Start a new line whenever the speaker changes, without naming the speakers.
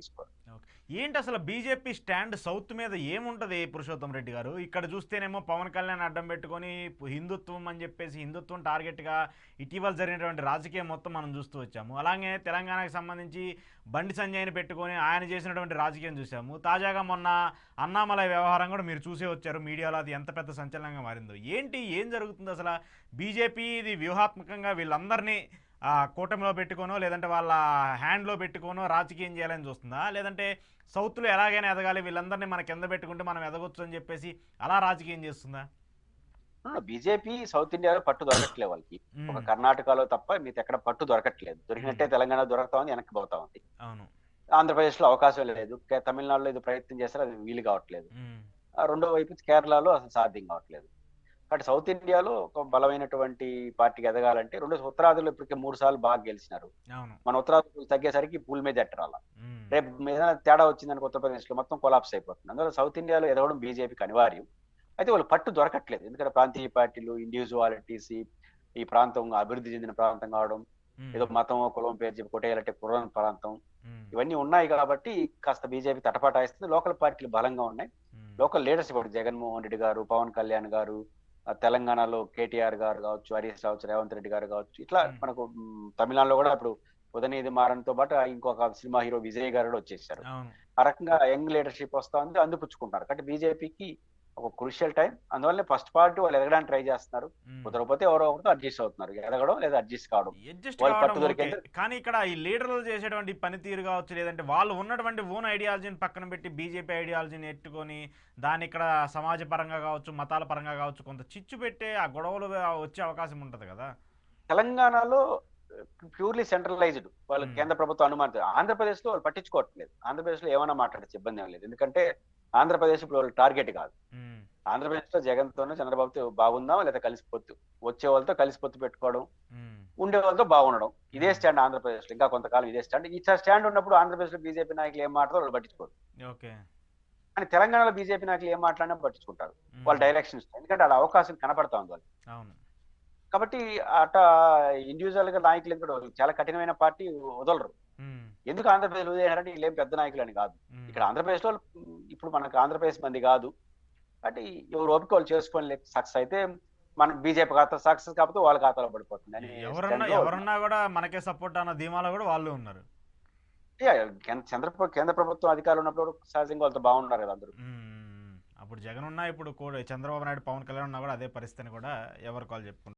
తీసుకోరు.
ఏంటి అసలు బీజేపీ స్టాండ్ సౌత్ మీద ఏముంటది పురుషోత్తం రెడ్డి గారు? ఇక్కడ చూస్తేనేమో పవన్ కళ్యాణ్ అడ్డం పెట్టుకొని హిందుత్వం అని చెప్పేసి హిందుత్వం టార్గెట్గా ఇటీవల జరిగినటువంటి రాజకీయం మొత్తం మనం చూస్తూ వచ్చాము. అలాగే తెలంగాణకు సంబంధించి బండి సంజయ్ని పెట్టుకొని ఆయన చేసినటువంటి రాజకీయం చూసాము. తాజాగా మొన్న అన్నామలై వ్యవహారం కూడా మీరు చూసే వచ్చారు మీడియాలో, అది ఎంత పెద్ద సంచలనంగా మారిందో. ఏం జరుగుతుంది అసలు? బీజేపీ ఇది వ్యూహాత్మకంగా వీళ్ళందరినీ కూటమిలో పెట్టుకోనో లేదంటే వాళ్ళ హ్యాండ్లో పెట్టుకోనో రాజకీయం చేయాలని చూస్తుందా, లేదంటే సౌత్లో ఎలాగైనా ఎదగాలి వీళ్ళందరినీ మన కింద పెట్టుకుంటే మనం ఎదగొచ్చు అని చెప్పేసి అలా రాజకీయం చేస్తుందా?
బీజేపీ సౌత్ ఇండియాలో పట్టు దొరకట్లేదు వాళ్ళకి. ఒక కర్ణాటకలో తప్ప మీతో ఎక్కడ పట్టు దొరకట్లేదు. దొరికినట్టే తెలంగాణ దొరకతా ఉంది, వెనక్కి పోతా ఉంది.
అవును.
ఆంధ్రప్రదేశ్ లో అవకాశం లేదు. తమిళనాడులో ఇది ప్రయత్నం చేస్తారు, అది వీలు కావట్లేదు. రెండో వైపు కేరళలో అసలు సాధ్యం కావట్లేదు. కాబట్టి సౌత్ ఇండియాలో ఒక బలమైనటువంటి పార్టీకి ఎదగాలంటే ఉత్తరాదిలో ఇప్పటికే 3 సార్లు బాగా గెలిచినారు. మన ఉత్తరాది తగ్గేసరికి పూల్ మీద ఎట్టరాల. రేపు మీద తేడా వచ్చిందని ఉత్తరప్రదేశ్ లో మొత్తం కొలాప్స్ అయిపోతుంది. అందువల్ల సౌత్ ఇండియాలో ఎదగడం బీజేపీకి అనివార్యం. అయితే వాళ్ళు పట్టు దొరకట్లేదు. ఎందుకంటే ప్రాంతీయ పార్టీలు, ఇండివిజువాలిటీస్, ఈ ప్రాంతం అభివృద్ధి చెందిన ప్రాంతం కావడం, ఏదో మతం కులం పేరు చెప్పి కొట్టేయాలంటే పురాణ ప్రాంతం, ఇవన్నీ ఉన్నాయి కాబట్టి కాస్త బీజేపీ తటపాటాయిస్తుంది. లోకల్ పార్టీలు బలంగా ఉన్నాయి. లోకల్ లీడర్స్ ఇప్పుడు జగన్మోహన్ రెడ్డి గారు, పవన్ కళ్యాణ్ గారు, తెలంగాణలో కేటీఆర్ గారు కావచ్చు, హరీష్ రావు, రేవంత్ రెడ్డి గారు కావచ్చు, ఇట్లా మనకు తమిళనాడులో కూడా ఇప్పుడు ఉదయనిధి మారన్తో పాటు ఇంకొక సినిమా హీరో విజయ్ గారు కూడా వచ్చేసారు. ఆ రకంగా యంగ్ లీడర్షిప్ వస్తా ఉంది, అందిపుచ్చుకుంటారు. కాబట్టి బీజేపీకి ఒక క్రూషియల్ టైం. అందువల్ల ఫస్ట్ పార్టీ వాళ్ళు ఎదగడానికి ట్రై చేస్తున్నారు. కుదరకపోతే ఎవరో ఒకరితో అడ్జస్ట్ అవుతున్నారు, ఎదగడం లేదా అడ్జస్ట్ కావడం.
కానీ ఇక్కడ ఈ లీడర్లు చేసేటువంటి పనితీరు కావచ్చు, లేదంటే వాళ్ళు ఉన్నటువంటి ఓన్ ఐడియాలజీని పక్కన పెట్టి బీజేపీ ఐడియాలజీని ఎట్టుకొని దాన్ని ఇక్కడ సమాజ పరంగా కావచ్చు, మతాల పరంగా కావచ్చు, కొంత చిచ్చు పెట్టే ఆ గొడవలు వచ్చే అవకాశం ఉంటది కదా.
తెలంగాణలో ప్యూర్లీ సెంట్రలైజ్డ్, వాళ్ళు కేంద్ర ప్రభుత్వం అనుమానం. ఆంధ్రప్రదేశ్ లో వాళ్ళు పట్టించుకోవట్లేదు. ఆంధ్రప్రదేశ్ లో ఏమైనా మాట్లాడచ్చు, ఇబ్బంది ఏం లేదు. ఎందుకంటే ఆంధ్రప్రదేశ్ ఇప్పుడు వాళ్ళు టార్గెట్ కాదు. ఆంధ్రప్రదేశ్ లో జగన్ తోనో చంద్రబాబుతో బాగుందాం, లేదా కలిసిపోతు వచ్చే వాళ్ళతో కలిసిపోతు పెట్టుకోవడం, ఉండే వాళ్ళతో బాగుండడం, ఇదే స్టాండ్ ఆంధ్రప్రదేశ్ లో. ఇంకా కొంతకాలం ఇదే స్టాండ్. ఈ స్టాండ్ ఉన్నప్పుడు ఆంధ్రప్రదేశ్ లో బీజేపీ నాయకులు ఏం మాట్లాడో వాళ్ళు పట్టించుకోరు. కానీ తెలంగాణలో బీజేపీ నాయకులు ఏం మాట్లాడినా పట్టించుకుంటారు. వాళ్ళ డైరెక్షన్స్, ఎందుకంటే అలా అవకాశం కనపడతా ఉంది వాళ్ళు. కాబట్టి అట ఇండివిజువల్ గా నాయకులు కూడా చాలా కఠినమైన పార్టీ వదలరు. ఎందుకు ఆంధ్రప్రదేశ్ వదిలేయారంటే వీళ్ళేం పెద్ద నాయకులు అని కాదు. ఇక్కడ ఆంధ్రప్రదేశ్ లో ఇప్పుడు మనకు ఆంధ్రప్రదేశ్ మంది కాదు కాబట్టి ఎవరు ఓపిక వాళ్ళు చేసుకొని సక్సెస్ అయితే మన బీజేపీ ఖాతా సక్సెస్ కాకపోతే వాళ్ళ ఖాతాలో పడిపోతుంది అని
ఎవరన్నా కూడా మనకే సపోర్ట్ అన్న ధీమాలో కూడా వాళ్ళు ఉన్నారు.
కేంద్ర ప్రభుత్వం అధికారులు ఉన్నప్పుడు సహజంగా వాళ్ళతో బాగున్నారు కదా అందరూ.
అప్పుడు జగన్ ఉన్నా, ఇప్పుడు చంద్రబాబు నాయుడు, పవన్ కళ్యాణ్ ఉన్నా కూడా అదే పరిస్థితిని కూడా ఎవరు కాల్ చెప్పుకుంటారు.